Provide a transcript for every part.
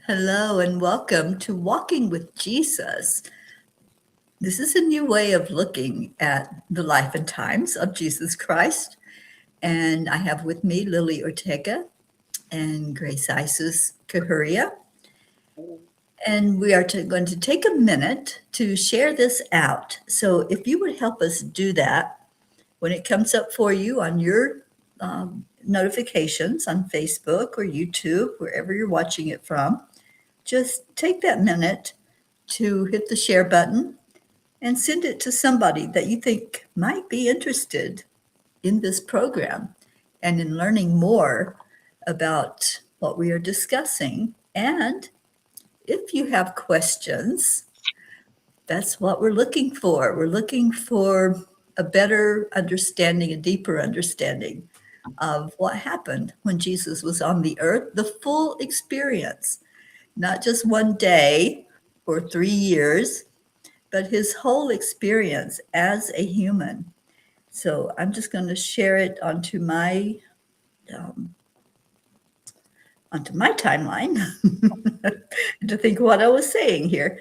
Hello and welcome to Walking with Jesus. This is a new way of looking at the life and times of Jesus Christ. And I have with me Lily Ortega and Grace Isis Cahuria. And we are going to take a minute to share this out. So if you would help us do that, when it comes up for you on your notifications on Facebook or YouTube, wherever you're watching it from, just take that minute to hit the share button and send it to somebody that you think might be interested in this program and in learning more about what we are discussing. And if you have questions, that's what we're looking for. We're looking for a better understanding, a deeper understanding of what happened when Jesus was on the earth, the full experience, not just one day or 3 years, but his whole experience as a human. So I'm just going to share it um, onto my timeline to think what I was saying here.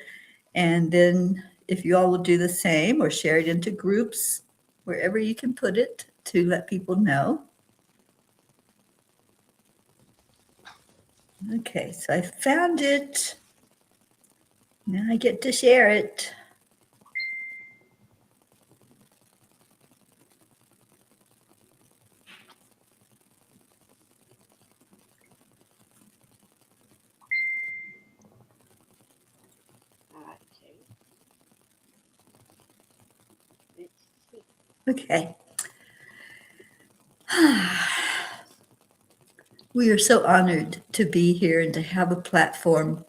And then if you all will do the same or share it into groups, wherever you can put it to let people know. Okay, so I found it. Now I get to share it. Okay. We are so honored to be here and to have a platform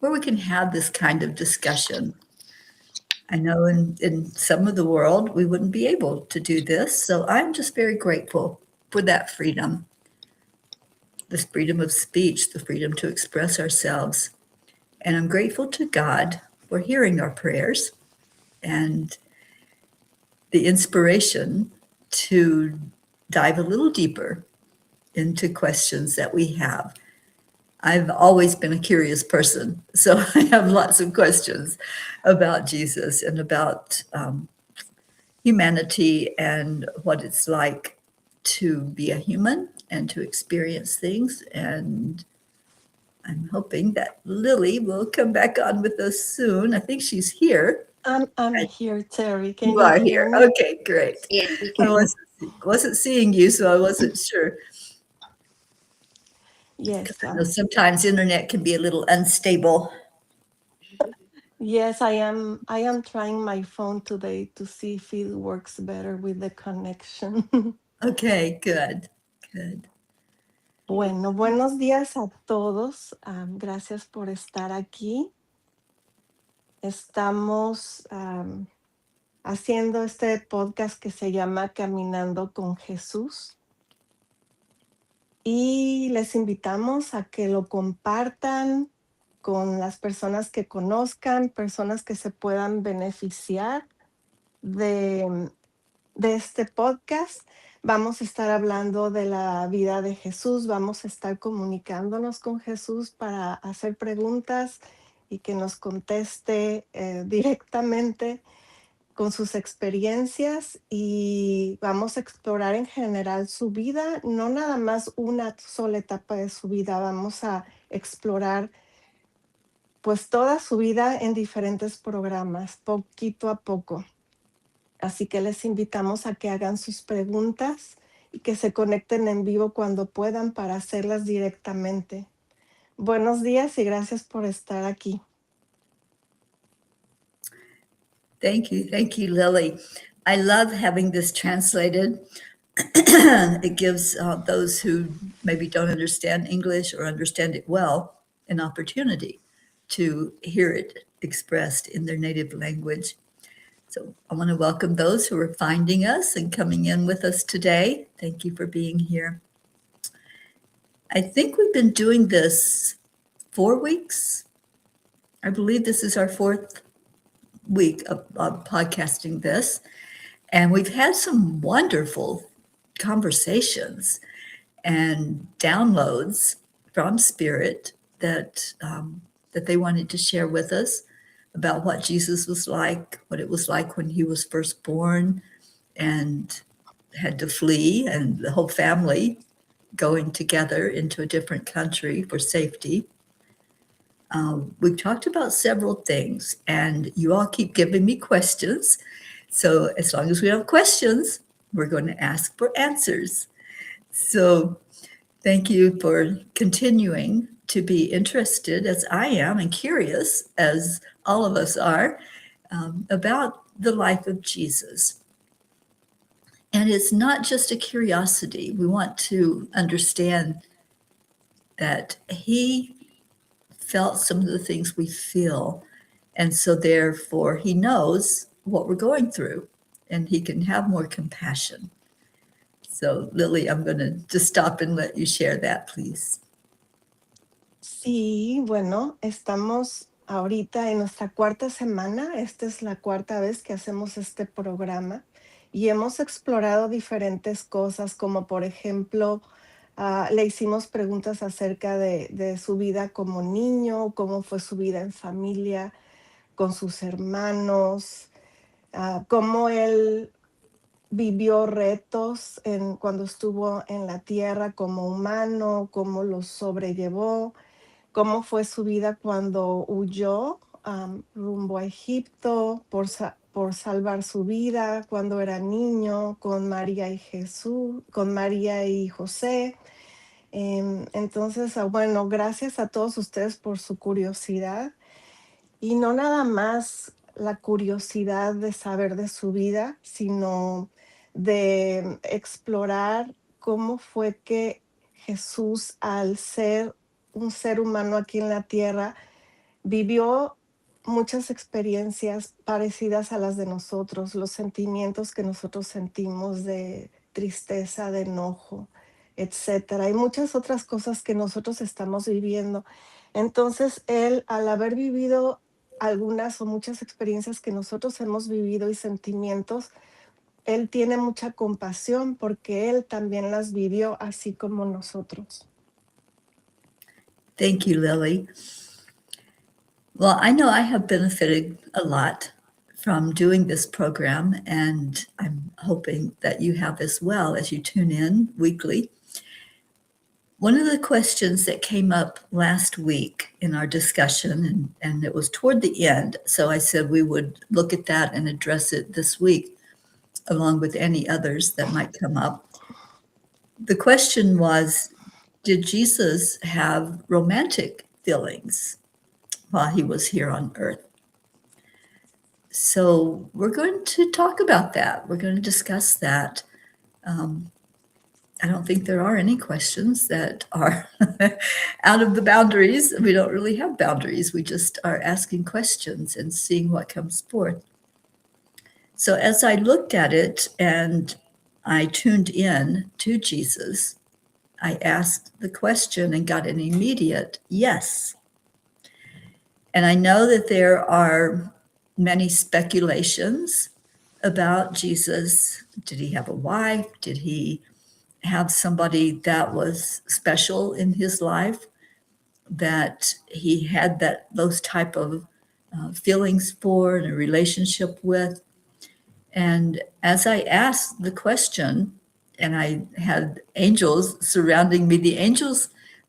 where we can have this kind of discussion. I know in some of the world we wouldn't be able to do this, so I'm just very grateful for that freedom, this freedom of speech, the freedom to express ourselves. And I'm grateful to God for hearing our prayers and the inspiration to dive a little deeper into questions that we have. I've always been a curious person, so I have lots of questions about Jesus and about humanity and what it's like to be a human and to experience things. And I'm hoping that Lily will come back on with us soon. I think she's here. I'm here, Terry. Can You you are hear here. me? Okay, great. Yes, we I can. wasn't seeing you, so I wasn't sure. Yes, I know sometimes internet can be a little unstable. yes, I am. I am trying my phone today to see if it works better with the connection. Okay, good, good. Bueno, buenos días a todos. Gracias por estar aquí. Estamos haciendo este podcast que se llama Caminando con Jesús. Y les invitamos a que lo compartan con las personas que conozcan, personas que se puedan beneficiar de, de este podcast. Vamos a estar hablando de la vida de Jesús, vamos a estar comunicándonos con Jesús para hacer preguntas y que nos conteste directamente con sus experiencias, y vamos a explorar en general su vida, no nada más una sola etapa de su vida, vamos a explorar pues toda su vida en diferentes programas, poquito a poco. Así que les invitamos a que hagan sus preguntas y que se conecten en vivo cuando puedan para hacerlas directamente. Buenos días y gracias por estar aquí. Thank you, Lily. I love having this translated. It gives those who maybe don't understand English or understand it well an opportunity to hear it expressed in their native language. So I want to welcome those who are finding us and coming in with us today. Thank you for being here. I think we've been doing this 4 weeks. I believe this is our fourth week of podcasting this. And we've had some wonderful conversations and downloads from Spirit that that they wanted to share with us about what Jesus was like, what it was like when he was first born and had to flee, and the whole family going together into a different country for safety. We've talked about several things, and you all keep giving me questions. So as long as we have questions, we're going to ask for answers. So thank you for continuing to be interested, as I am, and curious, as all of us are, about the life of Jesus. And it's not just a curiosity. We want to understand that he felt some of the things we feel. And so, therefore, he knows what we're going through and he can have more compassion. So, Lily, I'm going to just stop and let you share that, please. Sí, bueno, estamos ahorita en nuestra cuarta semana. Esta es la cuarta vez que hacemos este programa y hemos explorado diferentes cosas, como por ejemplo, le hicimos preguntas acerca de su vida como niño, cómo fue su vida en familia, con sus hermanos, cómo él vivió retos cuando estuvo en la tierra como humano, cómo los sobrellevó, cómo fue su vida cuando huyó rumbo a Egipto por salvar su vida cuando era niño con María y Jesús, con María y José. Entonces, bueno, gracias a todos ustedes por su curiosidad. Y no nada más la curiosidad de saber de su vida, sino de explorar cómo fue que Jesús, al ser un ser humano aquí en la tierra, vivió muchas experiencias parecidas a las de nosotros, los sentimientos que nosotros sentimos de tristeza, de enojo, etcétera, y muchas otras cosas que nosotros estamos viviendo. Entonces, él, al haber vivido algunas o muchas experiencias que nosotros hemos vivido y sentimientos, él tiene mucha compasión porque él también las vivió así como nosotros. Thank you, Lily. Well, I know I have benefited a lot from doing this program, and I'm hoping that you have as well as you tune in weekly. One of the questions that came up last week in our discussion, and it was toward the end, so I said we would look at that and address it this week, along with any others that might come up. The question was, did Jesus have romantic feelings while he was here on earth? So we're going to talk about that. We're going to discuss that. I don't think there are any questions that are out of the boundaries. We don't really have boundaries. We just are asking questions and seeing what comes forth. So as I looked at it and I tuned in to Jesus, I asked the question and got an immediate yes. And I know that there are many speculations about Jesus. Did he have a wife? Did he have somebody that was special in his life, that he had those type of feelings for and a relationship with? And as I asked the question, and I had angels surrounding me, the angels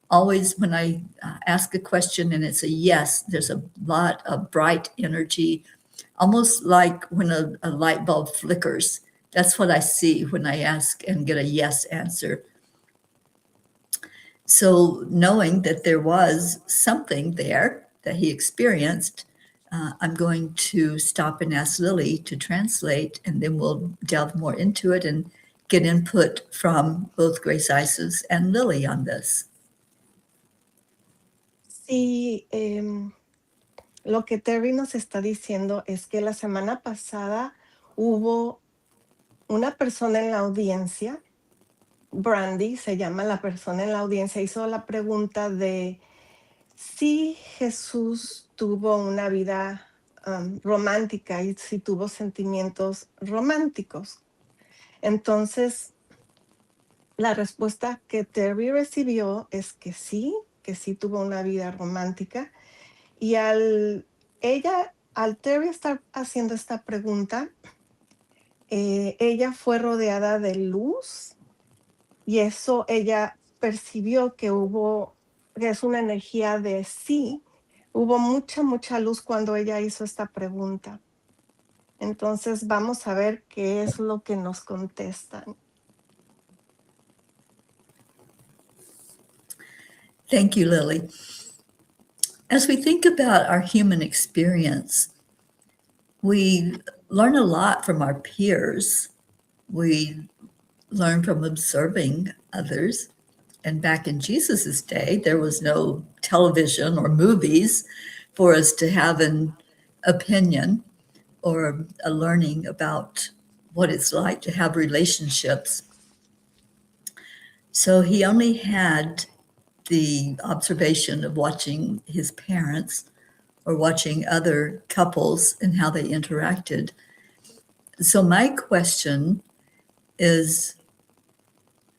always, when I ask a question and it's a yes, there's a lot of bright energy, almost like when a light bulb flickers. That's what I see when I ask and get a yes answer. So knowing that there was something there that he experienced, I'm going to stop and ask Lily to translate, and then we'll delve more into it and get input from both Grace Isis and Lily on this. Sí, lo que Terry nos está diciendo es que la semana pasada hubo una persona en la audiencia, Brandy se llama la persona en la audiencia, hizo la pregunta de si Jesús tuvo una vida romántica y si tuvo sentimientos románticos. Entonces, la respuesta que Terry recibió es que sí, que sí tuvo una vida romántica. Y al Terry estar haciendo esta pregunta, ella fue rodeada de luz y eso ella percibió que es una energía de sí. Hubo mucha, mucha luz cuando ella hizo esta pregunta. Entonces vamos a ver qué es lo que nos contestan. Thank you, Lily. As we think about our human experience, we learn a lot from our peers. We learn from observing others. And back in Jesus's day, there was no television or movies for us to have an opinion or a learning about what it's like to have relationships. So he only had the observation of watching his parents or watching other couples and how they interacted. So my question is,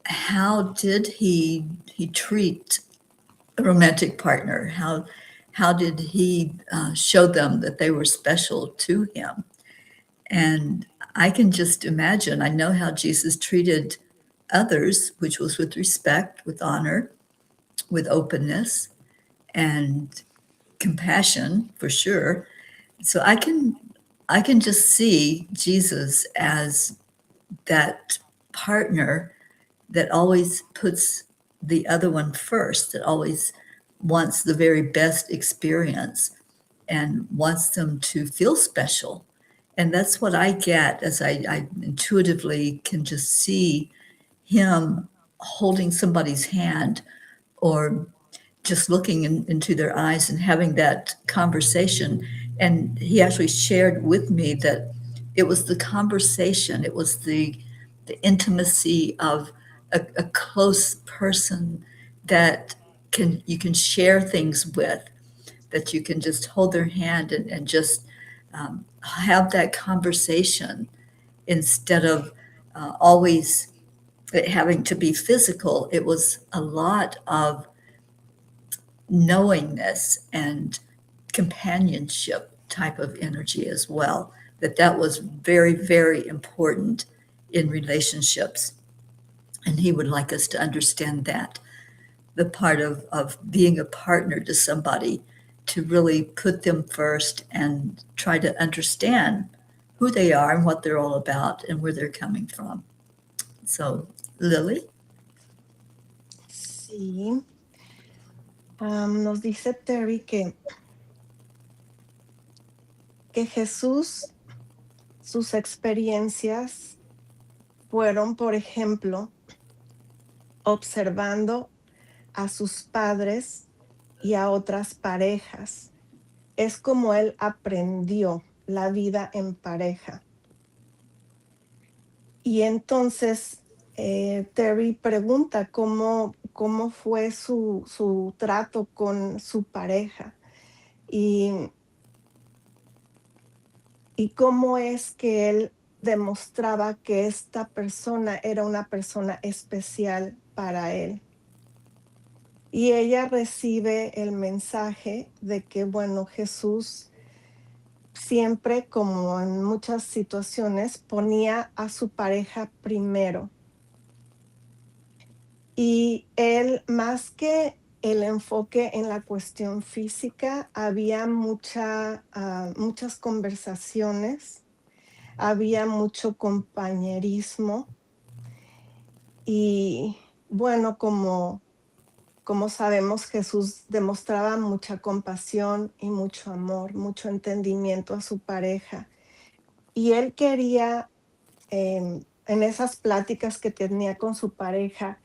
how did he treat a romantic partner? How did he show them that they were special to him? And I can just imagine, I know how Jesus treated others, which was with respect, with honor, with openness, and compassion for sure. So I can just see Jesus as that partner that always puts the other one first, that always wants the very best experience and wants them to feel special. And that's what I get as I intuitively can just see him holding somebody's hand or just looking into their eyes and having that conversation. And he actually shared with me that it was the conversation, it was the intimacy of a close person that you can share things with, that you can just hold their hand and just have that conversation instead of always it having to be physical. It was a lot of knowingness and companionship type of energy as well, that was very, very important in relationships. And he would like us to understand that, the part of being a partner to somebody, to really put them first and try to understand who they are and what they're all about and where they're coming from. So, Lily? Sí. Nos dice Terry que Jesús, sus experiencias fueron, por ejemplo, observando a sus padres y a otras parejas. Es como él aprendió la vida en pareja. Y entonces Terry pregunta cómo fue su trato con su pareja y cómo es que él demostraba que esta persona era una persona especial para él. Y ella recibe el mensaje de que, bueno, Jesús siempre, como en muchas situaciones, ponía a su pareja primero. Y él, más que el enfoque en la cuestión física, había muchas conversaciones, había mucho compañerismo y bueno, como sabemos, Jesús demostraba mucha compasión y mucho amor, mucho entendimiento a su pareja. Y él quería, en esas pláticas que tenía con su pareja,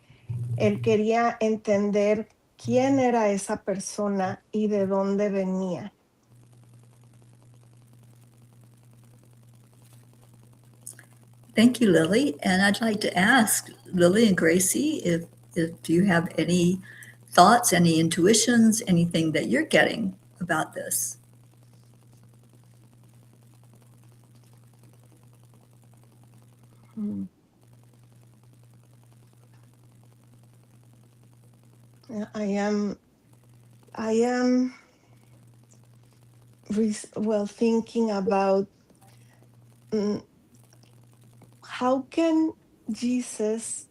él quería entender quién era esa persona y de dónde venía. Thank you, Lily. And I'd like to ask Lily and Gracie if you have any thoughts, any intuitions, anything that you're getting about this. I am I am thinking about mm, how can Jesus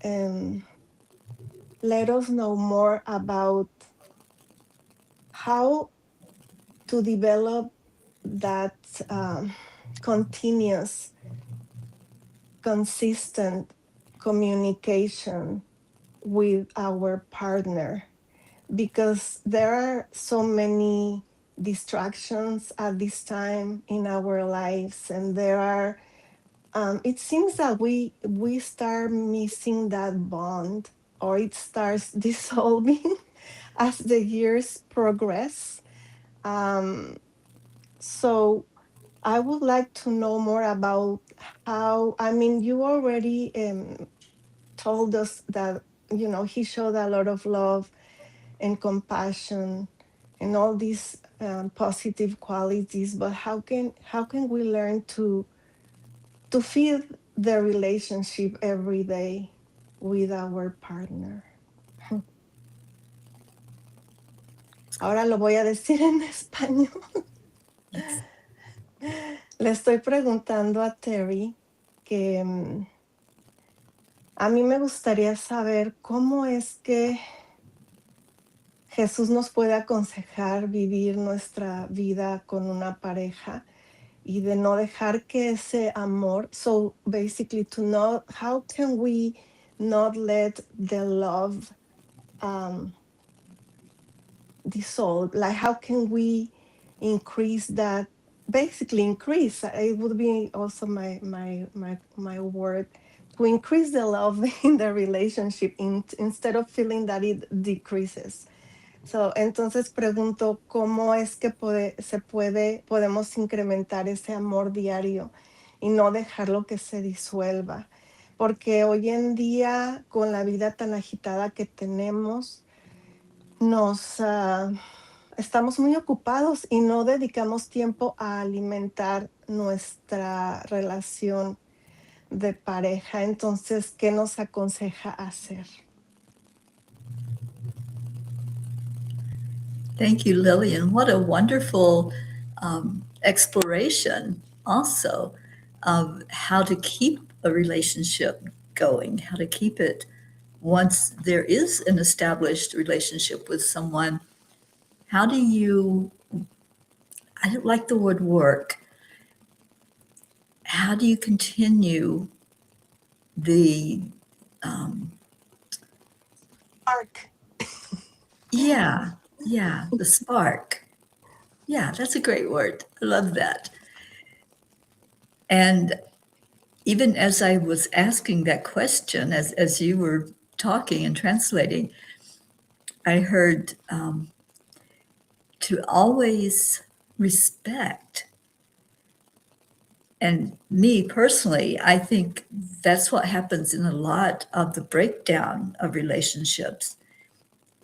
um, let us know more about how to develop that continuous, consistent communication with our partner, because there are so many distractions at this time in our lives, and there are it seems that we start missing that bond, or it starts dissolving as the years progress. um, so I would like to know more about how, I mean, you already told us that, he showed a lot of love and compassion and all these positive qualities, but how can we learn to feel the relationship every day with our partner? Ahora lo voy a decir en español. Yes. Le estoy preguntando a Terry que a mí me gustaría saber cómo es que Jesús nos puede aconsejar vivir nuestra vida con una pareja y de no dejar que ese amor, so basically to know how can we not let the love um, dissolve, like how can we increase that, basically increase, it would be also my word, to increase the love in the relationship instead of feeling that it decreases. So, entonces pregunto cómo es que podemos incrementar ese amor diario y no dejarlo que se disuelva. Porque hoy en día, con la vida tan agitada que tenemos, estamos muy ocupados y no dedicamos tiempo a alimentar nuestra relación de pareja. Entonces, ¿qué nos aconseja hacer? Thank you, Lillian. What a wonderful exploration, also, of how to keep a relationship going, how to keep it once there is an established relationship with someone. How do you, I don't like the word work, how do you continue the, um, Arc. yeah, the spark. Yeah, that's a great word. I love that. And even as I was asking that question, as you were talking and translating, I heard to always respect. And me personally, I think that's what happens in a lot of the breakdown of relationships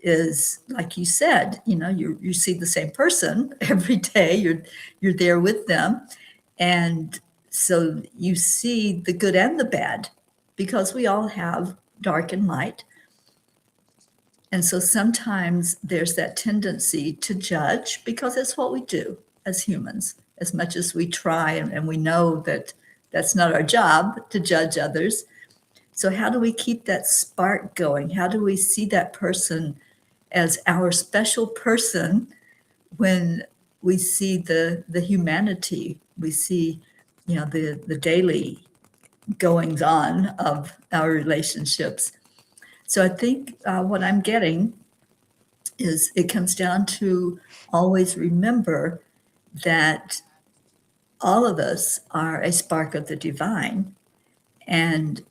is like you said, you see the same person every day, you're there with them. And so you see the good and the bad because we all have dark and light. And so sometimes there's that tendency to judge because it's what we do as humans, as much as we try and we know that that's not our job to judge others. So, how do we keep that spark going? How do we see that person as our special person when we see the humanity, we see, the daily goings on of our relationships? So I think what I'm getting is it comes down to always remember that all of us are a spark of the divine, and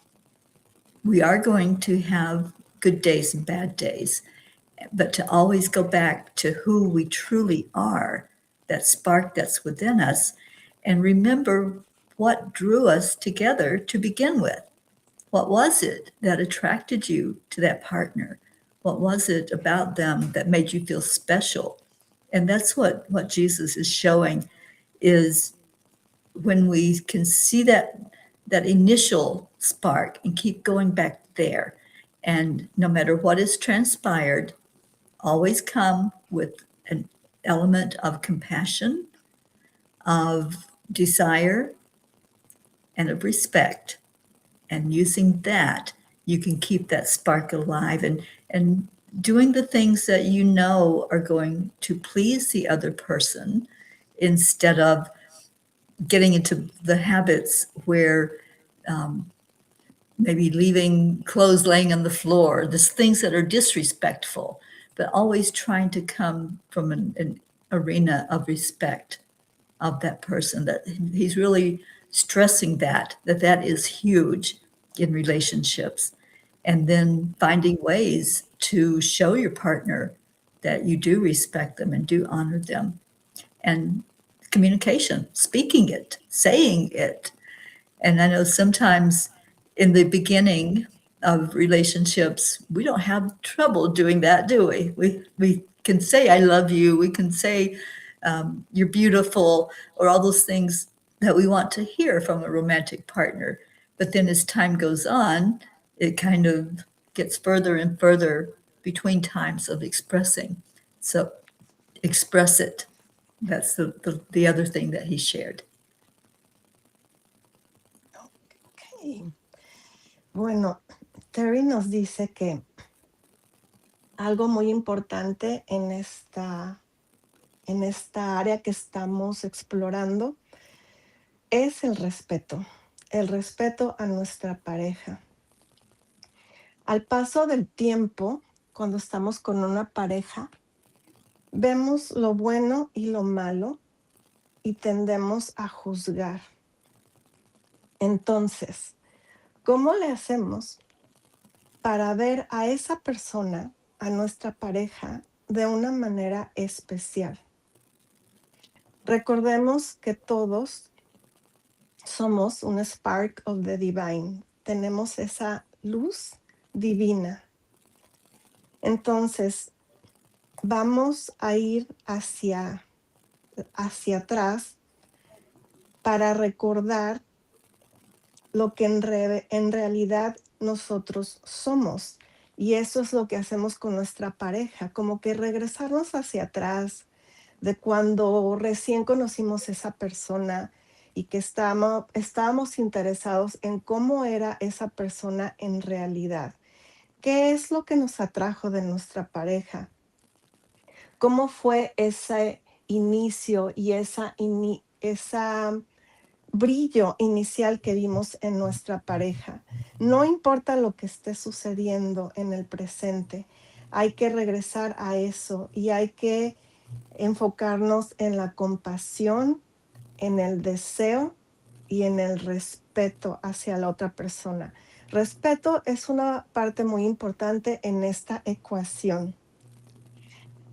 we are going to have good days and bad days, but to always go back to who we truly are, that spark that's within us, and remember what drew us together to begin with. What was it that attracted you to that partner? What was it about them that made you feel special? And that's what Jesus is showing is when we can see that initial spark and keep going back there. And no matter what has transpired, always come with an element of compassion, of desire, and of respect. And using that, you can keep that spark alive and doing the things that you know are going to please the other person instead of getting into the habits where maybe leaving clothes laying on the floor, just things that are disrespectful, but always trying to come from an arena of respect of that person, that he's really stressing that is huge in relationships. And then finding ways to show your partner that you do respect them and do honor them. And communication, speaking it, saying it. And I know sometimes in the beginning of relationships, we don't have trouble doing that, do we? We can say, I love you. We can say, you're beautiful, or all those things that we want to hear from a romantic partner. But then as time goes on, it kind of gets further and further between times of expressing. So express it. That's the other thing that he shared. Ok. Bueno, Terry nos dice que algo muy importante en esta área que estamos explorando es el respeto a nuestra pareja. Al paso del tiempo, cuando estamos con una pareja, vemos lo bueno y lo malo y tendemos a juzgar. Entonces, ¿cómo le hacemos para ver a esa persona, a nuestra pareja, de una manera especial? Recordemos que todos somos un spark of the divine. Tenemos esa luz divina. Entonces, vamos a ir hacia atrás para recordar lo que en realidad nosotros somos. Y eso es lo que hacemos con nuestra pareja, como que regresarnos hacia atrás de cuando recién conocimos a esa persona y que estábamos interesados en cómo era esa persona en realidad. ¿Qué es lo que nos atrajo de nuestra pareja? ¿Cómo fue ese inicio y esa brillo inicial que vimos en nuestra pareja? No importa lo que esté sucediendo en el presente, hay que regresar a eso y hay que enfocarnos en la compasión, en el deseo y en el respeto hacia la otra persona. Respeto es una parte muy importante en esta ecuación.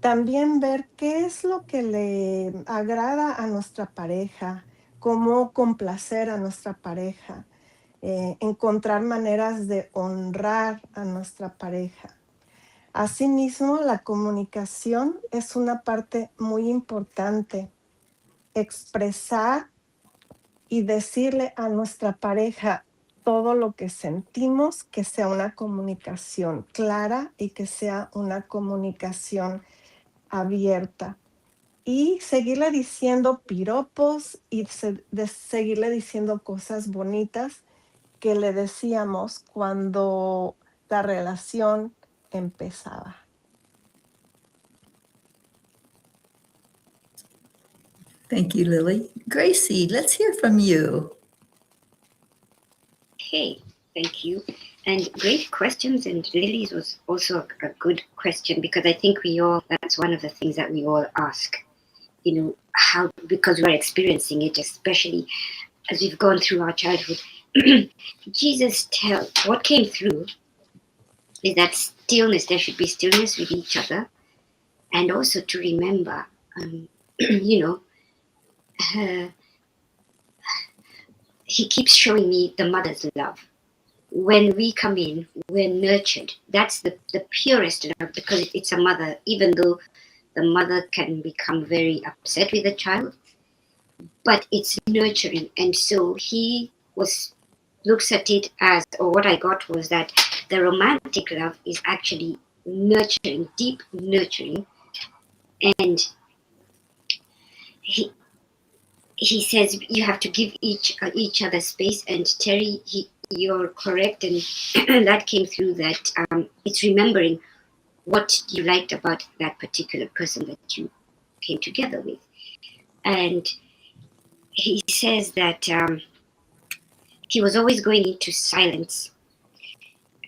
También ver qué es lo que le agrada a nuestra pareja, cómo complacer a nuestra pareja, encontrar maneras de honrar a nuestra pareja. Asimismo, la comunicación es una parte muy importante. Expresar y decirle a nuestra pareja todo lo que sentimos, que sea una comunicación clara y que sea una comunicación abierta. Y seguirle diciendo piropos y seguirle diciendo cosas bonitas que le decíamos cuando la relación empezaba. Thank you, Lily. Gracie, let's hear from you. Okay, thank you. And great questions. And Lily's was also a good question, because I think that's one of the things that we all ask, how, because we're experiencing it, especially as we've gone through our childhood. What came through is that stillness, there should be stillness with each other. And also to remember, he keeps showing me the mother's love. When we come in, we're nurtured. That's the purest love, because it's a mother, even though the mother can become very upset with the child, but it's nurturing. And so he looks at it as, or what I got was that the romantic love is actually nurturing, deep nurturing. And he says you have to give each other space. And Teri, you're correct, and that came through that it's remembering what you liked about that particular person that you came together with. And he says that he was always going into silence,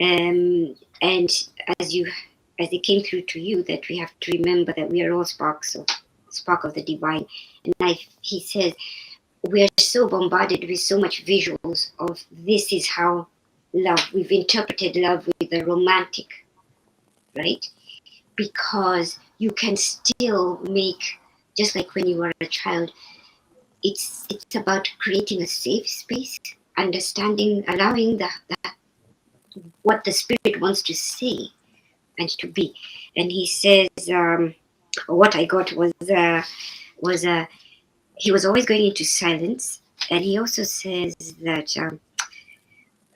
and as it came through to you, that we have to remember that we are all spark of the divine. And he says we are so bombarded with so much visuals of this is how love. We've interpreted love with the romantic, right? Because you can still make, just like when you were a child, it's about creating a safe space, understanding, allowing the what the spirit wants to say and to be. And he says, what I got was he was always going into silence, and he also says that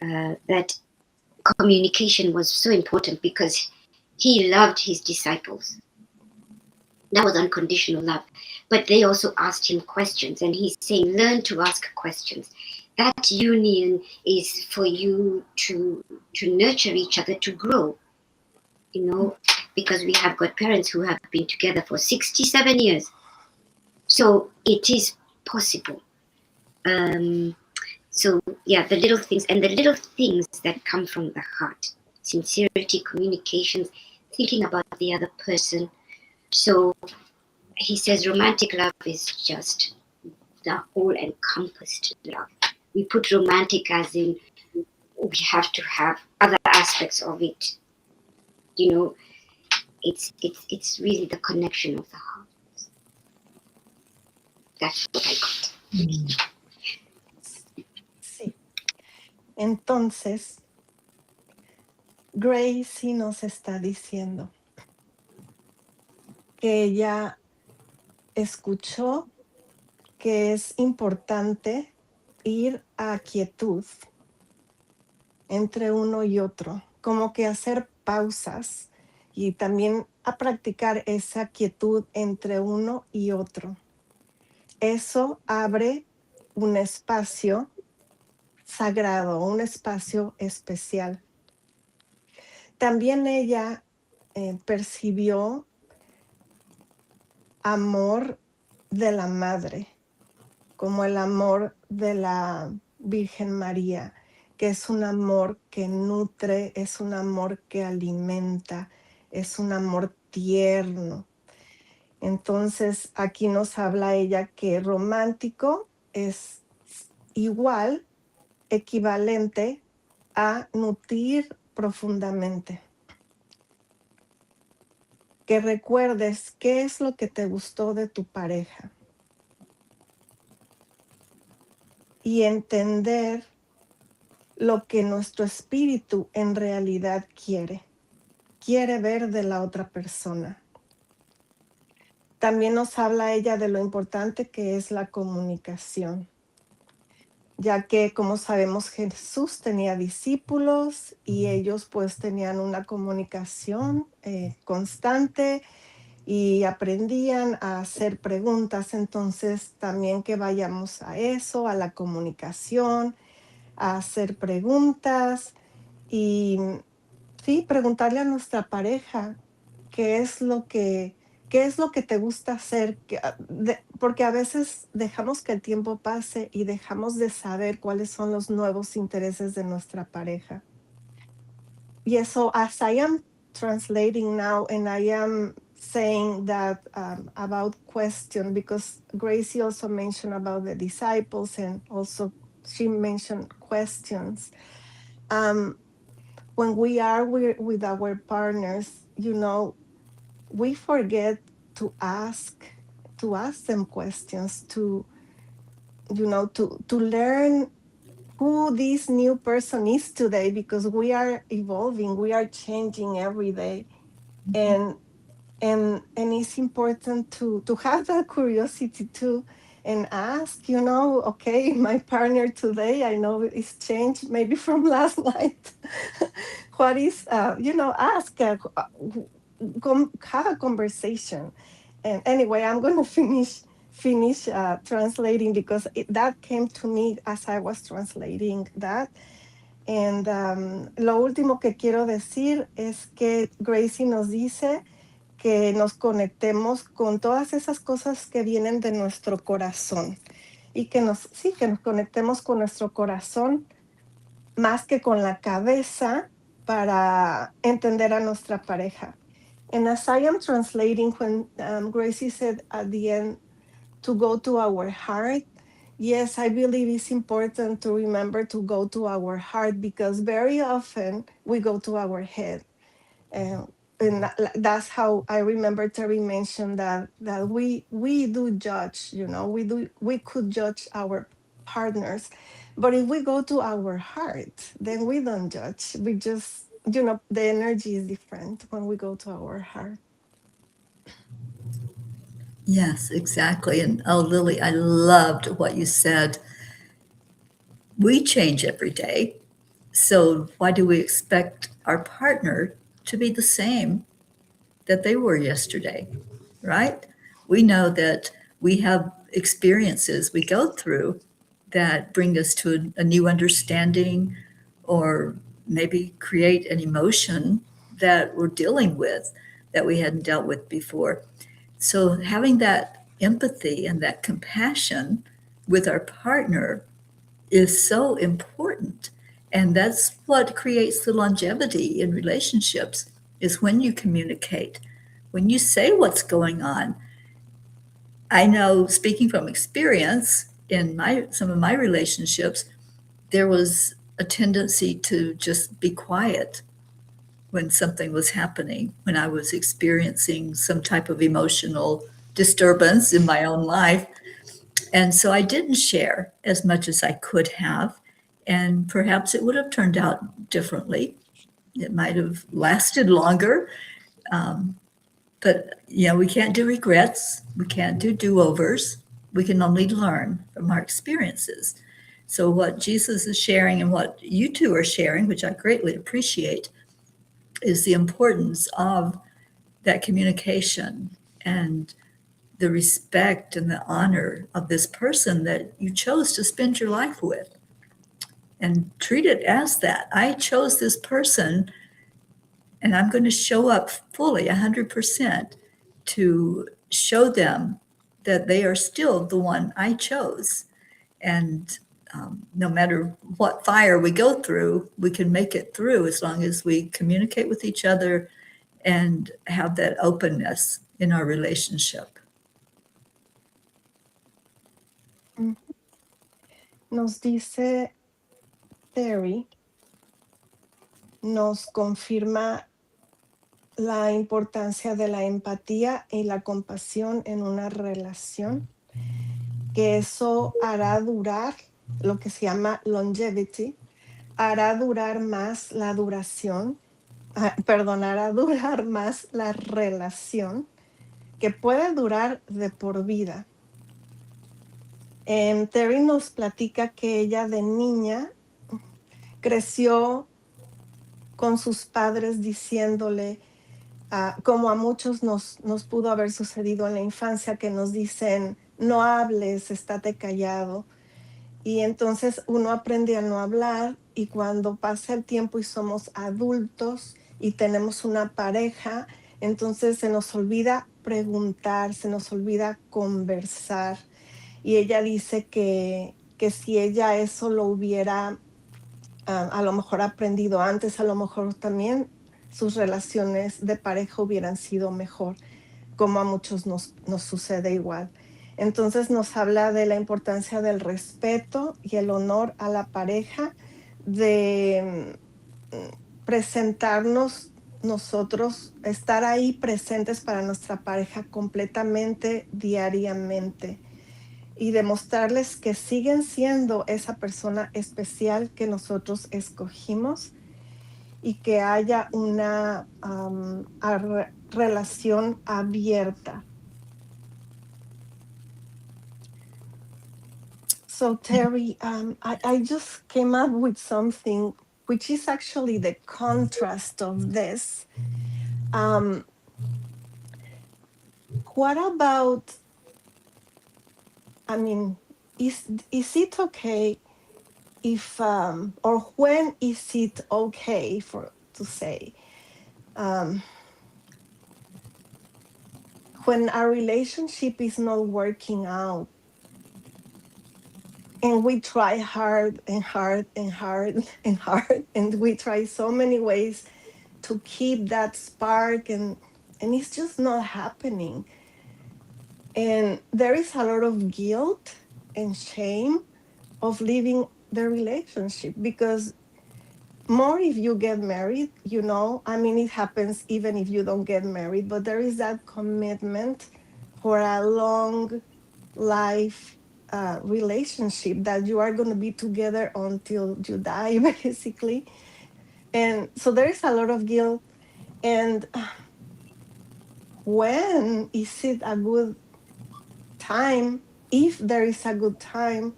that communication was so important because he loved his disciples. That was unconditional love. But they also asked him questions, and he's saying, learn to ask questions. That union is for you to nurture each other, to grow, because we have got parents who have been together for 67 years. So it is possible. So yeah, the little things that come from the heart, sincerity, communications, thinking about the other person. So he says romantic love is just the whole encompassed love. We put romantic as in we have to have other aspects of it. It's really the connection of the heart. That's what I got. Sí. Entonces, Gracie nos está diciendo que ella escuchó que es importante ir a quietud entre uno y otro, como que hacer pausas y también a practicar esa quietud entre uno y otro. Eso abre un espacio sagrado, un espacio especial. También ella percibió amor de la madre, como el amor de la Virgen María, que es un amor que nutre, es un amor que alimenta, es un amor tierno. Entonces, aquí nos habla ella que romántico es igual, equivalente a nutrir profundamente. Que recuerdes qué es lo que te gustó de tu pareja. Y entender lo que nuestro espíritu en realidad quiere ver de la otra persona. También nos habla ella de lo importante que es la comunicación, ya que, como sabemos, Jesús tenía discípulos y ellos pues tenían una comunicación constante y aprendían a hacer preguntas. Entonces también que vayamos a eso, a la comunicación, a hacer preguntas y sí, preguntarle a nuestra pareja qué es lo que te gusta hacer, porque a veces dejamos que el tiempo pase y dejamos de saber cuáles son los nuevos intereses de nuestra pareja. Yeah, so as I am translating now and I am saying that about question, because Gracie also mentioned about the disciples and also she mentioned questions. When we are with our partners, we forget to ask them questions, to learn who this new person is today, because we are evolving, we are changing every day. And it's important to have that curiosity too and ask, okay, my partner today, I know it's changed maybe from last night. what is ask have a conversation. And anyway, I'm going to finish translating because that came to me as I was translating that. And lo último que quiero decir es que Gracie nos dice que nos conectemos con todas esas cosas que vienen de nuestro corazón y que que nos conectemos con nuestro corazón más que con la cabeza para entender a nuestra pareja. And as I am translating, when Gracie said at the end to go to our heart, yes, I believe it's important to remember to go to our heart because very often we go to our head. And that's how I remember Terry mentioned that we do judge, we could judge our partners, but if we go to our heart, then we don't judge. We just, the energy is different when we go to our heart. Yes, exactly. And oh, Lily, I loved what you said. We change every day. So why do we expect our partner to be the same that they were yesterday? Right? We know that we have experiences we go through that bring us to a new understanding or maybe create an emotion that we're dealing with that we hadn't dealt with before. So having that empathy and that compassion with our partner is so important. And that's what creates the longevity in relationships is when you communicate, when you say what's going on. I know, speaking from experience in some of my relationships, there was a tendency to just be quiet when something was happening, when I was experiencing some type of emotional disturbance in my own life. And so I didn't share as much as I could have. And perhaps it would have turned out differently. It might have lasted longer. But, we can't do regrets. We can't do do-overs. We can only learn from our experiences. So what Jesus is sharing and what you two are sharing, which I greatly appreciate, is the importance of that communication and the respect and the honor of this person that you chose to spend your life with. And treat it as that. I chose this person and I'm going to show up fully 100% to show them that they are still the one I chose. And no matter what fire we go through, we can make it through as long as we communicate with each other and have that openness in our relationship. Nos dice Terry, nos confirma la importancia de la empatía y la compasión en una relación, que eso hará durar lo que se llama longevity, hará durar más la duración, hará durar más la relación, que puede durar de por vida. Terry nos platica que ella de niña creció con sus padres diciéndole, como a muchos nos pudo haber sucedido en la infancia, que nos dicen, no hables, estate callado. Y entonces uno aprende a no hablar y cuando pasa el tiempo y somos adultos y tenemos una pareja, entonces se nos olvida preguntar, se nos olvida conversar. Y ella dice que si ella eso lo hubiera a lo mejor aprendido antes, a lo mejor también sus relaciones de pareja hubieran sido mejor, como a muchos nos sucede igual. Entonces nos habla de la importancia del respeto y el honor a la pareja, de presentarnos nosotros, estar ahí presentes para nuestra pareja completamente, diariamente, y demostrarles que siguen siendo esa persona especial que nosotros escogimos y que haya una relación abierta. So Terry, I just came up with something which is actually the contrast of this. Um, what about, I mean, is it okay if or when is it okay for to say when our relationship is not working out and we try hard and hard and hard and hard and we try so many ways to keep that spark and it's just not happening, and there is a lot of guilt and shame of leaving the relationship, because more if you get married, I mean, it happens even if you don't get married, but there is that commitment for a long life relationship that you are going to be together until you die basically. And so there is a lot of guilt. And when is it a good time, if there is a good time,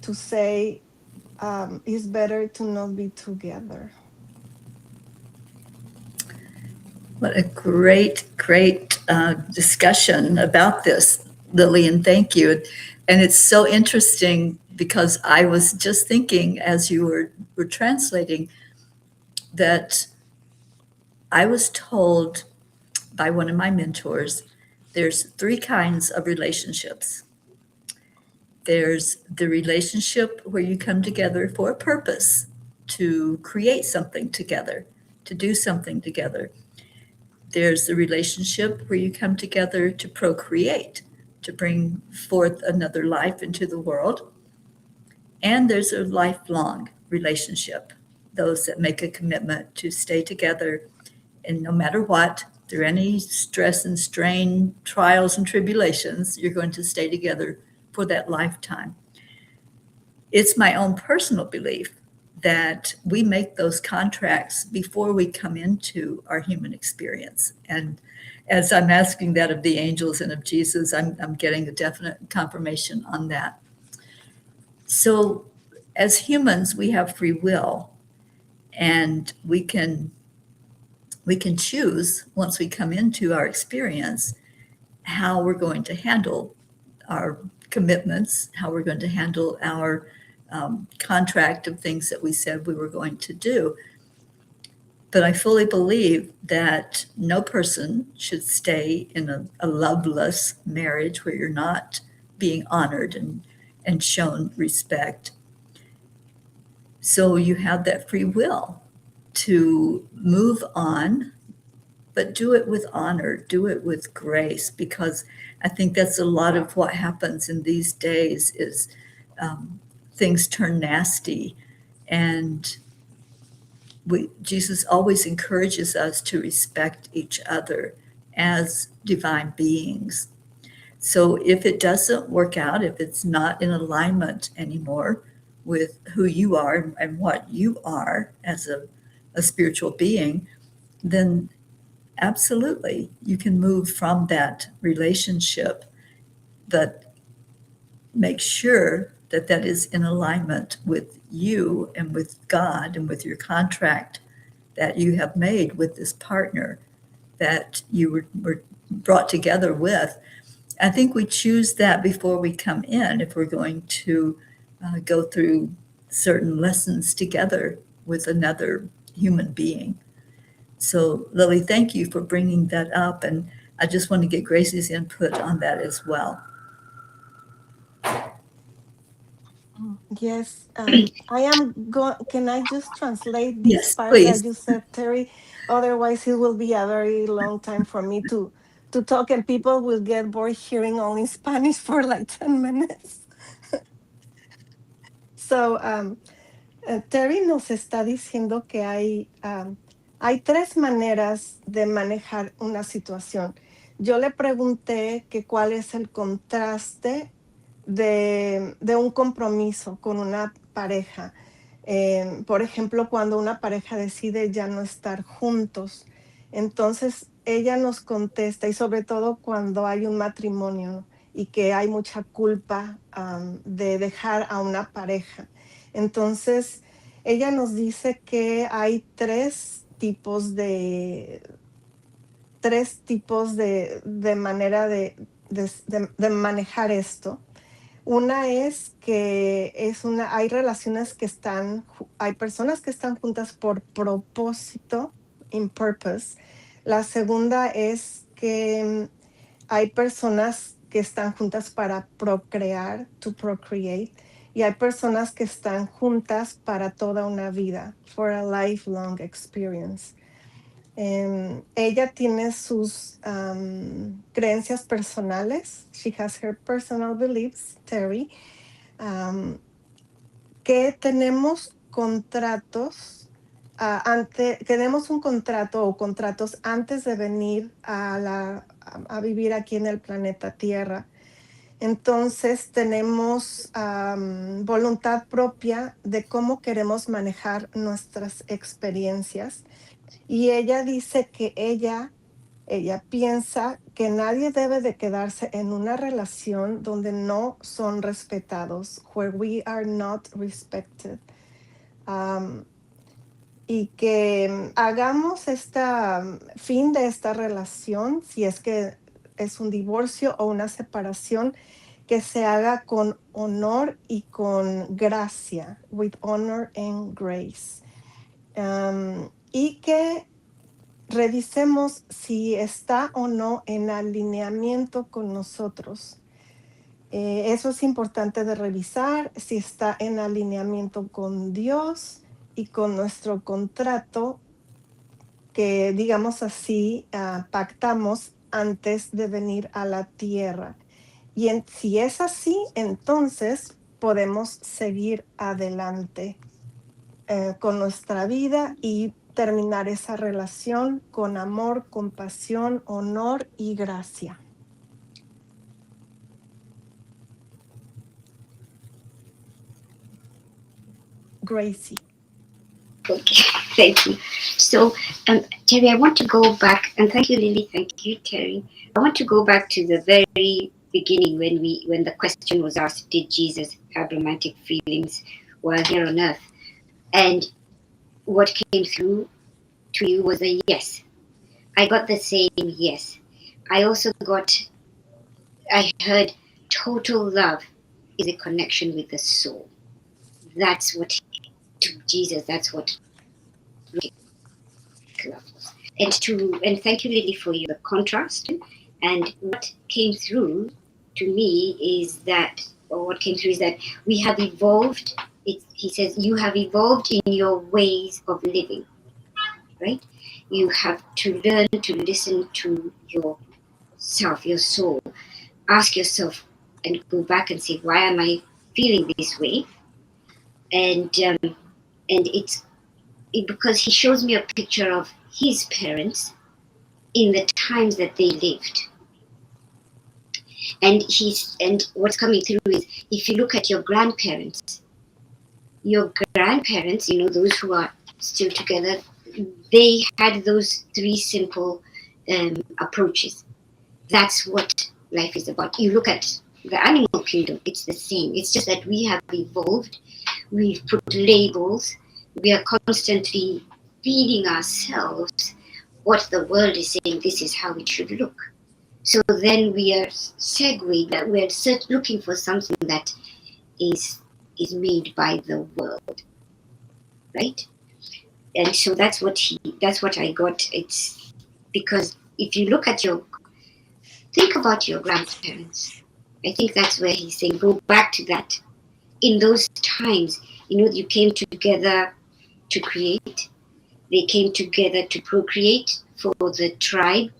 to say it's better to not be together? What a great discussion about this, Lillian. Thank you. And it's so interesting because I was just thinking as you were translating that I was told by one of my mentors there's three kinds of relationships. There's the relationship where you come together for a purpose, to create something together, to do something together. There's the relationship where you come together to procreate, to bring forth another life into the world. And there's a lifelong relationship, those that make a commitment to stay together. And no matter what, through any stress and strain, trials and tribulations, you're going to stay together for that lifetime. It's my own personal belief that we make those contracts before we come into our human experience. And as I'm asking that of the angels and of Jesus, I'm getting a definite confirmation on that. So as humans, we have free will, and we can choose, once we come into our experience, how we're going to handle our commitments, how we're going to handle our contract of things that we said we were going to do. But I fully believe that no person should stay in a loveless marriage where you're not being honored and shown respect. So you have that free will to move on, but do it with honor, do it with grace, because I think that's a lot of what happens in these days is things turn nasty. And Jesus always encourages us to respect each other as divine beings. So if it doesn't work out, if it's not in alignment anymore with who you are and what you are as a spiritual being, then absolutely you can move from that relationship, but make sure that that is in alignment with you and with God and with your contract that you have made with this partner that you were brought together with. I think we choose that before we come in, if we're going to go through certain lessons together with another human being. So, Lily, thank you for bringing that up. And I just want to get Gracie's input on that as well. Yes, can I just translate this Yes, part that please. you said, Terry? Otherwise, it will be a very long time for me to talk, and people will get bored hearing only Spanish for like 10 minutes. So, Terry nos está diciendo que hay tres maneras de manejar una situación. Yo le pregunté que cuál es el contraste de un compromiso con una pareja. Por ejemplo, cuando una pareja decide ya no estar juntos. Entonces, ella nos contesta, y sobre todo cuando hay un matrimonio, ¿no? Y que hay mucha culpa de dejar a una pareja. Entonces, ella nos dice que hay tres tipos de manera de manejar esto. Una es que hay relaciones que hay personas que están juntas por propósito, in purpose. La segunda es que hay personas que están juntas para procrear, to procreate, y hay personas que están juntas para toda una vida, for a lifelong experience. Ella tiene sus creencias personales. She has her personal beliefs, Teri, que tenemos contratos, tenemos un contrato o contratos antes de venir a vivir aquí en el planeta Tierra. Entonces tenemos voluntad propia de cómo queremos manejar nuestras experiencias. Y ella dice que ella piensa que nadie debe de quedarse en una relación donde no son respetados, where we are not respected. Y que hagamos fin de esta relación, si es que es un divorcio o una separación, que se haga con honor y con gracia, with honor and grace. Y que revisemos si está o no en alineamiento con nosotros. Eso es importante de revisar, si está en alineamiento con Dios y con nuestro contrato que, digamos así, pactamos antes de venir a la tierra. Y si es así, entonces podemos seguir adelante con nuestra vida y terminar esa relación con amor, compasión, honor y gracia. Gracie. Okay, thank you. So, Terry, I want to go back, and thank you, Lily. Thank you, Terry. I want to go back to the very beginning when the question was asked: did Jesus have romantic feelings while here on earth? And what came through to you was a yes. I got the same yes. I heard total love is a connection with the soul. That's what to Jesus. That's what love was. And thank you, Lily, for your contrast. And what came through to me is that, we have evolved. He says, you have evolved in your ways of living, right? You have to learn to listen to yourself, your soul. Ask yourself and go back and say, why am I feeling this way? And it's because he shows me a picture of his parents in the times that they lived. And what's coming through is, if you look at your grandparents, those who are still together, they had those three simple approaches. That's what life is about. You look at the animal kingdom, it's the same. It's just that we have evolved. We've put labels. We are constantly feeding ourselves what the world is saying, this is how it should look. So then we are segued, that we're looking for something that is made by the world, right? And so that's what I got. It's because if you think about your grandparents, I think that's where he's saying, go back to that. In those times, you came together to create. They came together to procreate for the tribe,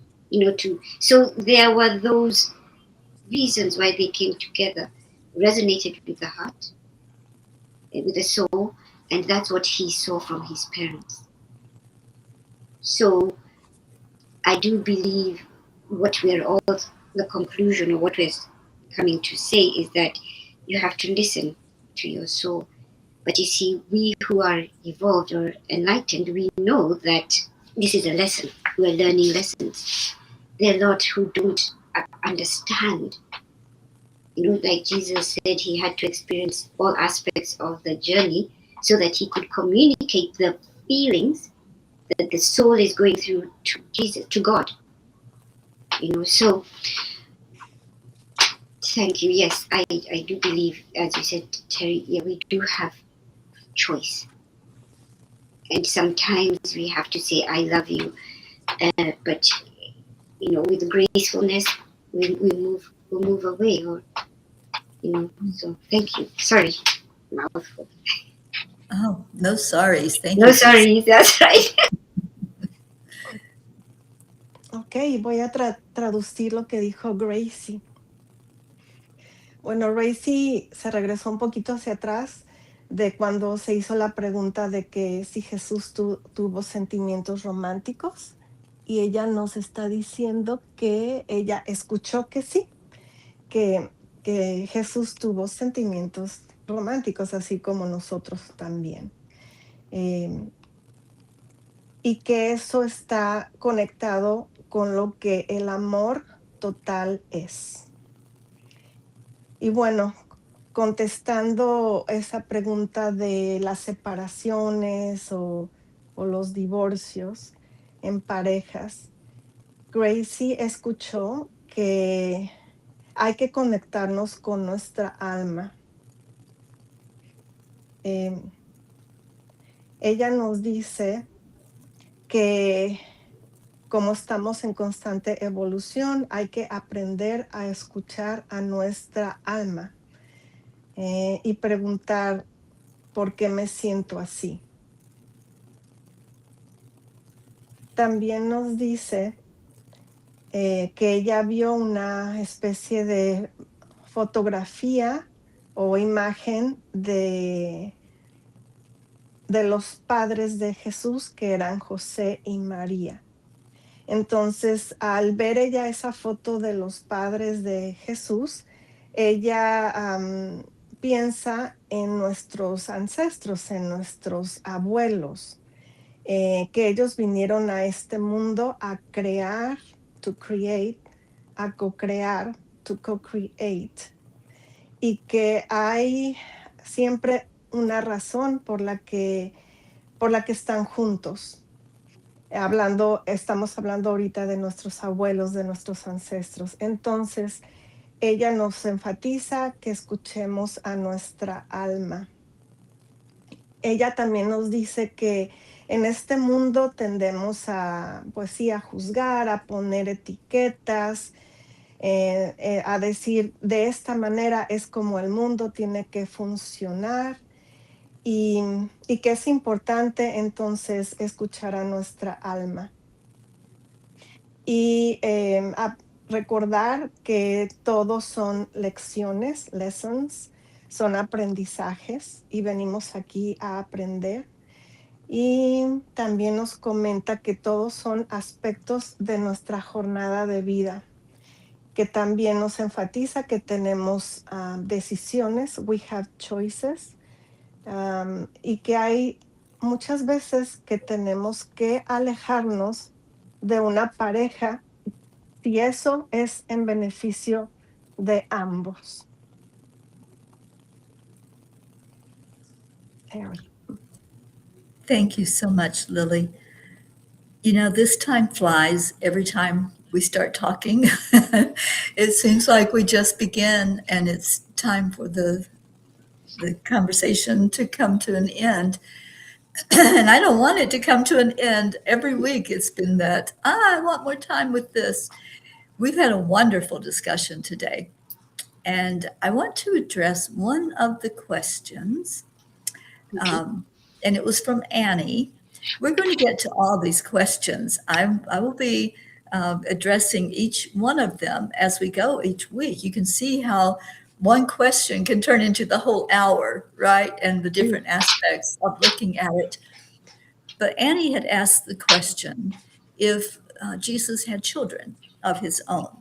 so there were those reasons why they came together, resonated with the heart, with the soul, and that's what he saw from his parents. So I do believe the conclusion of what we're coming to say is that you have to listen to your soul. But you see, we who are evolved or enlightened, we know that this is a lesson. We're learning lessons. There are a lot who don't understand. Like Jesus said, he had to experience all aspects of the journey so that he could communicate the feelings that the soul is going through to Jesus, to God. So thank you. Yes, I do believe, as you said, Teri, yeah, we do have choice. And sometimes we have to say, I love you. But, with gracefulness, we'll move away. So thank you. Sorry, mouthful. Oh, no sorries. Thank No, you for sorry, that's right. Ok, voy a traducir lo que dijo Gracie. Bueno, Gracie se regresó un poquito hacia atrás de cuando se hizo la pregunta de que si Jesús tuvo sentimientos románticos, y ella nos está diciendo que ella escuchó que sí, que, que Jesús tuvo sentimientos románticos, así como nosotros también. Y que eso está conectado con lo que el amor total es. Y bueno, contestando esa pregunta de las separaciones o los divorcios en parejas, Gracie escuchó que hay que conectarnos con nuestra alma. Ella nos dice que como estamos en constante evolución, hay que aprender a escuchar a nuestra alma y preguntar por qué me siento así. También nos dice que ella vio una especie de fotografía o imagen de los padres de Jesús, que eran José y María. Entonces, al ver ella esa foto de los padres de Jesús, ella piensa en nuestros ancestros, en nuestros abuelos, que ellos vinieron a este mundo a crear, to create, a co-crear, to co-create, y que hay siempre una razón por la que están juntos. Estamos hablando ahorita de nuestros abuelos, de nuestros ancestros. Entonces, ella nos enfatiza que escuchemos a nuestra alma. Ella también nos dice que en este mundo tendemos a, pues sí, a juzgar, a poner etiquetas, a decir de esta manera es como el mundo tiene que funcionar. Y que es importante entonces escuchar a nuestra alma. Y recordar que todos son lecciones, lessons, son aprendizajes y venimos aquí a aprender. Y también nos comenta que todos son aspectos de nuestra jornada de vida, que también nos enfatiza que tenemos decisiones, we have choices, y que hay muchas veces que tenemos que alejarnos de una pareja si eso es en beneficio de ambos. Teri. Thank you so much, Lily. This time flies every time we start talking. It seems like we just begin and it's time for the conversation to come to an end. And I don't want it to come to an end. Every week it's been that, I want more time with this. We've had a wonderful discussion today. And I want to address one of the questions. And it was from Annie. We're going to get to all these questions. I will be addressing each one of them as we go each week. You can see how one question can turn into the whole hour, right? And the different aspects of looking at it. But Annie had asked the question if Jesus had children of his own,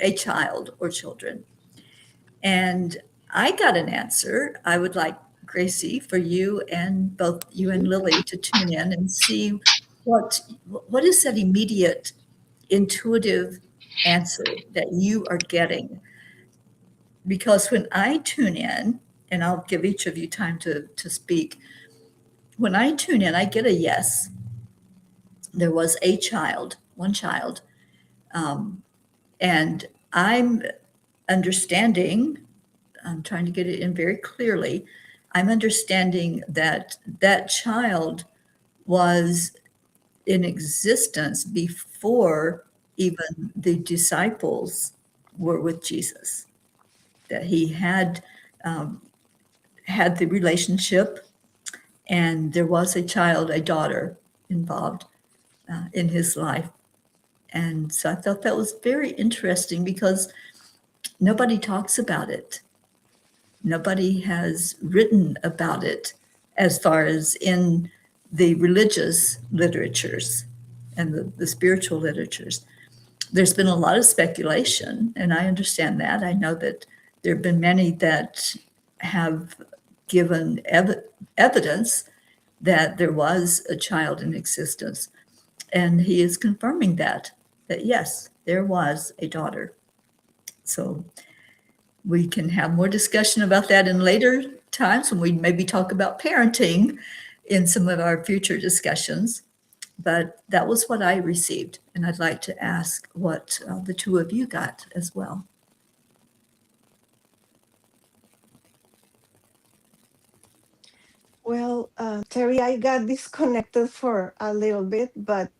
a child or children. And I got an answer. I would like, Gracie, for you and both you and Lily to tune in and see what is that immediate intuitive answer that you are getting. Because when I tune in and I'll give each of you time to speak. When I tune in, I get a yes. There was a child, one child, and I'm understanding, I'm trying to get it in very clearly. I'm understanding that that child was in existence before even the disciples were with Jesus, that he had the relationship, and there was a child, a daughter involved in his life. And so I thought that was very interesting because nobody talks about it. Nobody has written about it as far as in the religious literatures and the spiritual literatures. There's been a lot of speculation, and I understand that. I know that there have been many that have given evidence that there was a child in existence. And he is confirming that yes, there was a daughter. So we can have more discussion about that in later times when we maybe talk about parenting in some of our future discussions. But that was what I received. And I'd like to ask what the two of you got as well. Well, Terry, I got disconnected for a little bit, but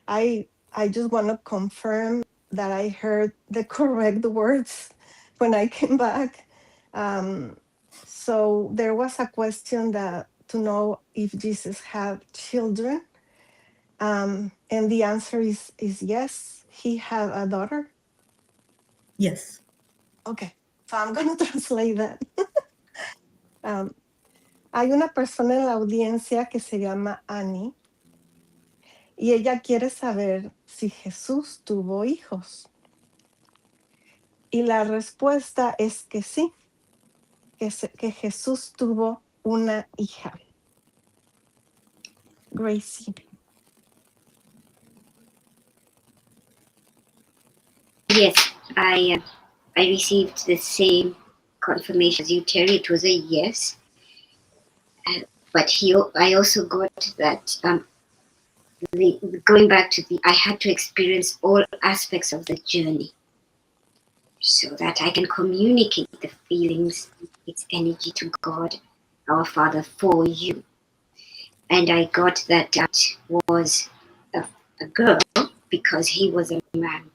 I just want to confirm that I heard the correct words when I came back. So there was a question that to know if Jesus had children, and the answer is yes. He had a daughter. Yes. Okay, so I'm going to translate that. Hay una persona en la audiencia que se llama Annie y ella quiere saber si Jesús tuvo hijos. Y la respuesta es que sí, que Jesús tuvo una hija, Gracie. Yes, I received the same confirmation as you, Terry. It was a yes. But I also got that going back to I had to experience all aspects of the journey so that I can communicate the feelings, its energy to God, our Father, for you. And I got that was a girl because he was a man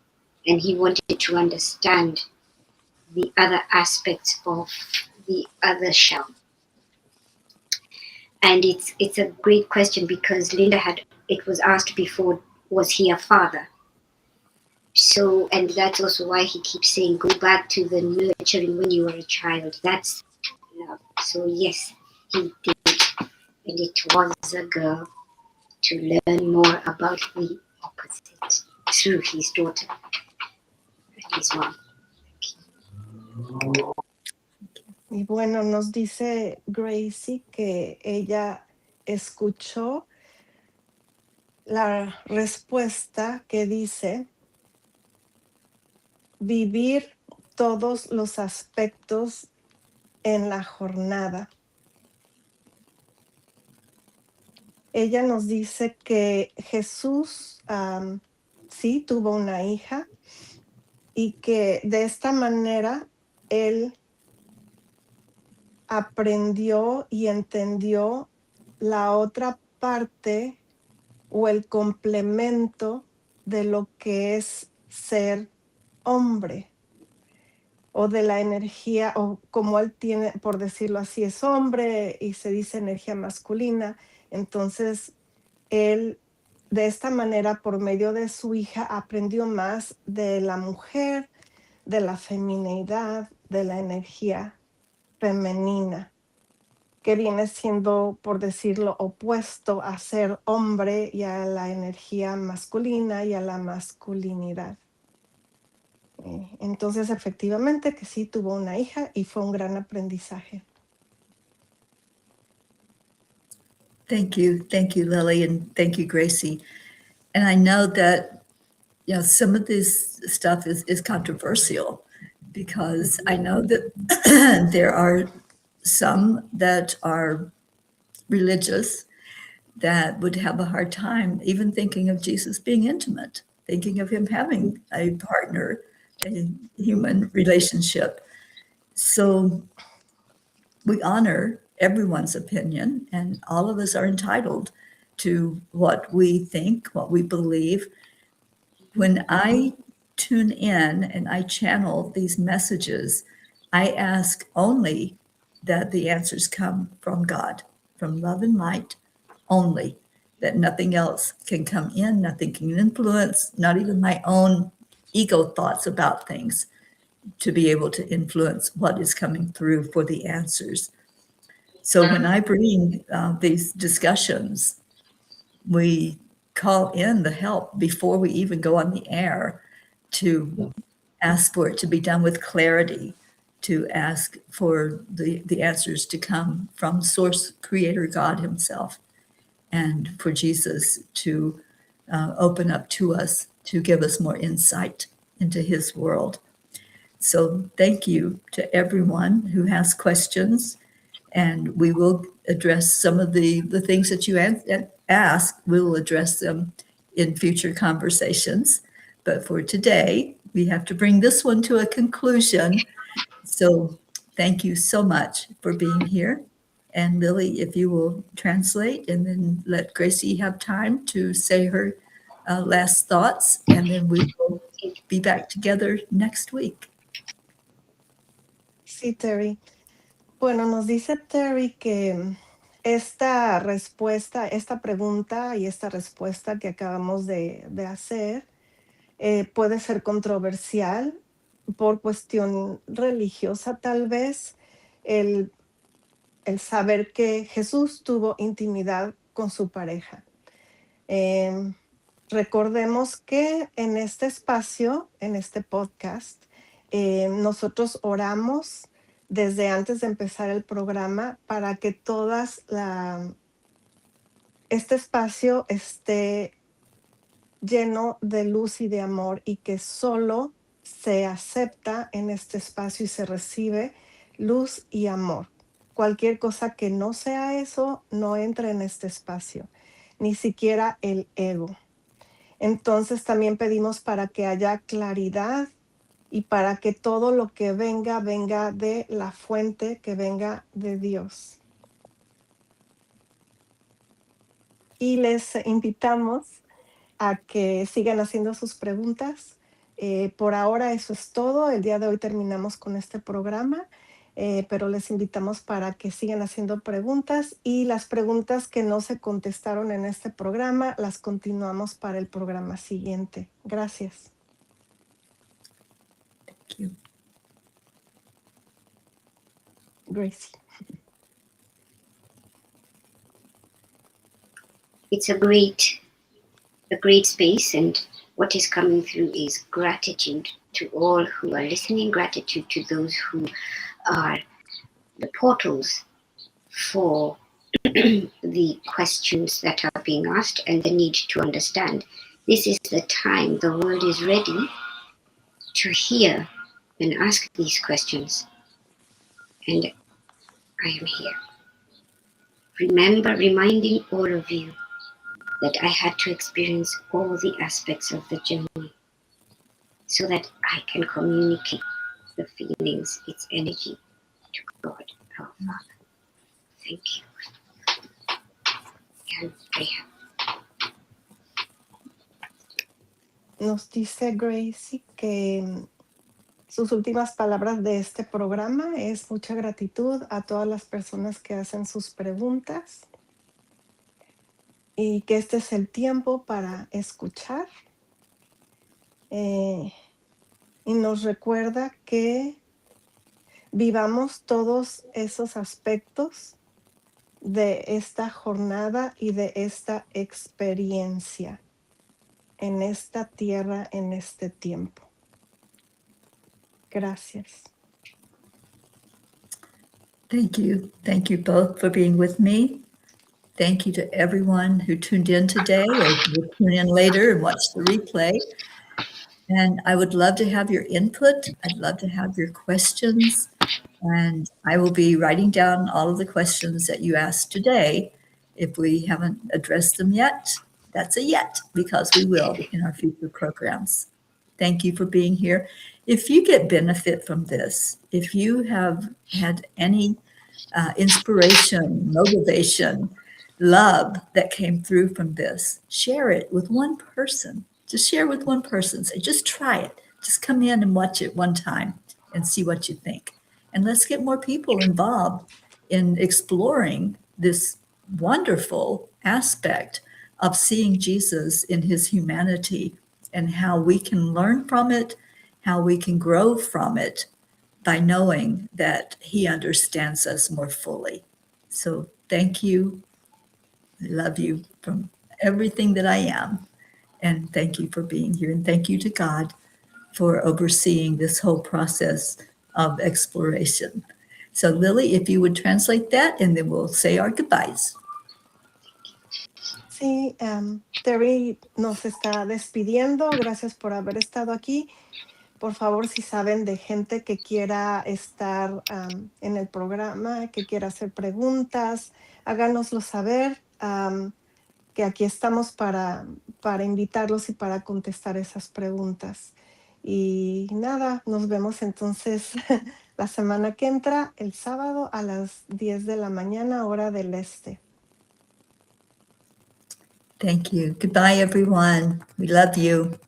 and he wanted to understand the other aspects of the other shell. And it's a great question because it was asked before, was he a father? So, and that's also why he keeps saying, go back to the nurturing when you were a child. That's love. So yes, he did. And it was a girl to learn more about the opposite through his daughter and his mom. Y bueno, nos dice Gracie que ella escuchó la respuesta que dice, vivir todos los aspectos en la jornada. Ella nos dice que Jesús sí tuvo una hija y que de esta manera él aprendió y entendió la otra parte o el complemento de lo que es ser hombre o de la energía, o como él tiene, por decirlo así, es hombre y se dice energía masculina. Entonces, él de esta manera, por medio de su hija, aprendió más de la mujer, de la femineidad, de la energía femenina, que viene siendo, por decirlo, opuesto a ser hombre y a la energía masculina y a la masculinidad. Entonces, efectivamente, que sí tuvo una hija y fue un gran aprendizaje. Thank you, Lily, and thank you, Gracie. And I know that some of this stuff is controversial because I know that there are some that are religious that would have a hard time even thinking of Jesus being intimate, thinking of him having a partner, a human relationship. So we honor everyone's opinion, and all of us are entitled to what we think, what we believe. When I tune in and I channel these messages, I ask only that the answers come from God, from love and light only, that nothing else can come in, nothing can influence, not even my own ego thoughts about things to be able to influence what is coming through for the answers. So when I bring these discussions, we call in the help before we even go on the air to ask for it to be done with clarity, to ask for the answers to come from source creator God himself, and for Jesus to open up to us, to give us more insight into his world. So thank you to everyone who has questions, and we will address some of the things that you ask. We will address them in future conversations. But for today, we have to bring this one to a conclusion. So thank you so much for being here. And Lily, if you will translate and then let Gracie have time to say her last thoughts, and then we will be back together next week. Sí, Terry. Bueno, nos dice Terry que esta respuesta, esta pregunta y esta respuesta que acabamos de hacer puede ser controversial por cuestión religiosa, tal vez, el saber que Jesús tuvo intimidad con su pareja. Recordemos que en este espacio, en este podcast, nosotros oramos desde antes de empezar el programa para que este espacio esté lleno de luz y de amor, y que solo se acepta en este espacio y se recibe luz y amor. Cualquier cosa que no sea eso no entra en este espacio, ni siquiera el ego. Entonces también pedimos para que haya claridad y para que todo lo que venga de la fuente, que venga de Dios. Y les invitamos a que sigan haciendo sus preguntas. Por ahora eso es todo. El día de hoy terminamos con este programa, pero les invitamos para que sigan haciendo preguntas, y las preguntas que no se contestaron en este programa las continuamos para el programa siguiente. Gracias. Thank you. Gracie. It's a great space, and what is coming through is gratitude to all who are listening, gratitude to those who are the portals for the questions that are being asked and the need to understand. This is the time the world is ready to hear and ask these questions. And I am here. Reminding all of you that I had to experience all the aspects of the journey so that I can communicate the feelings, its energy to God, our Father. Thank you. And I have. Nos dice Gracie que sus últimas palabras de este programa es mucha gratitud a todas las personas que hacen sus preguntas, y que este es el tiempo para escuchar. Y nos recuerda que vivamos todos esos aspectos de esta jornada y de esta experiencia en esta tierra, en este tiempo. Gracias. Thank you. Thank you both for being with me. Thank you to everyone who tuned in today or will tune in later and watch the replay. And I would love to have your input. I'd love to have your questions. And I will be writing down all of the questions that you asked today. If we haven't addressed them yet, that's a yet, because we will in our future programs. Thank you for being here. If you get benefit from this, if you have had any inspiration, motivation, love that came through from this, share it with one person. Just share with one person. Say, just try it. Just come in and watch it one time and see what you think. And let's get more people involved in exploring this wonderful aspect of seeing Jesus in his humanity and how we can learn from it, how we can grow from it by knowing that he understands us more fully. So thank you. I love you from everything that I am. And thank you for being here. And thank you to God for overseeing this whole process of exploration. So Lily, if you would translate that, and then we'll say our goodbyes. Sí, Teri nos está despidiendo. Gracias por haber estado aquí. Por favor, si saben de gente que quiera estar en el programa, que quiera hacer preguntas, háganoslo saber, que aquí estamos para invitarlos y para contestar esas preguntas. Y nada, nos vemos entonces la semana que entra, el sábado a las 10 de la mañana, hora del este. Thank you. Goodbye, everyone. We love you.